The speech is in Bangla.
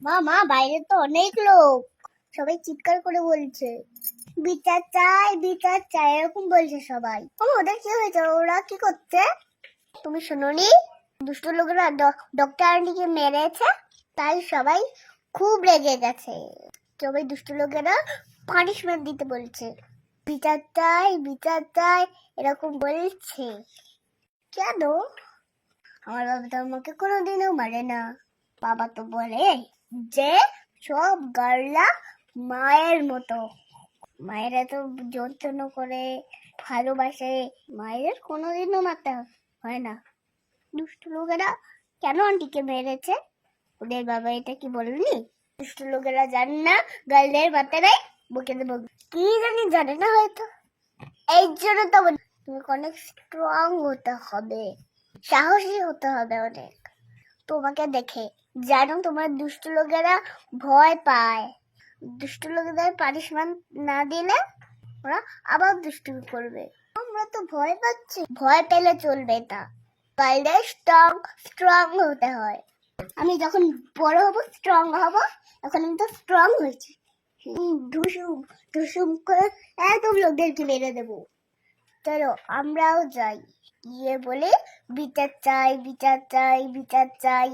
মা মা, বাইরে তো অনেক লোক, সবাই চিৎকার করে বলছে বিচার চাই বিচার চাই, এরকম বলছে সবাই। ওদের কি হয়েছে? ওরা কি করছে? তুমি শুনোনি? দুষ্ট লোকেরা ডক্টর আন্টিকে মেরেছে, তাই সবাই খুব রেগে গেছে। সবাই দুষ্ট লোকেরা পানিশমেন্ট দিতে বলছে, বিচার চাই এরকম বলছে। কেন? আমার বাবা তো আমাকে কোনোদিনও মারে না। বাবা তো বলে যে সব গার্লরা মায়ের মতো, মায়ের এত যত্ন করে ভালোবাসে, মায়ের কোনোদিনও মারতে হয় না। দুষ্ট লোকেরা কেন আন্টিকে মেরেছে? ওদের বাবা এটা কি বলেনি? দুষ্ট লোকেরা জানে না গার্লদের মারতে নাই, বুকে দেবো কি জানি, জানে না হয়তো। এই জন্য তো তুমি অনেক স্ট্রং হতে হবে, সাহসী হতে হবে অনেক। তোমাকে দেখে জানো তোমার দুষ্ট লোকেরা ভয় পায়। দুষ্ট লোকেদের পানিশমেন্ট না দিলে ওরা আবার দুষ্টুমি করবে। আমরা তো ভয় পাচ্ছি, ভয় পেলে চলবে না। পারলে স্ট্রং স্ট্রং হতে হয়। আমি যখন বড় হব স্ট্রং হব। এখন আমি তো স্ট্রং হয়েছি। ধুসুম ধুসুম করে একদম লোকদেরকে মেরে দেবো। চলো আমরাও যাই, গিয়ে বলে বিচার চাই বিচার চাই বিচার চাই।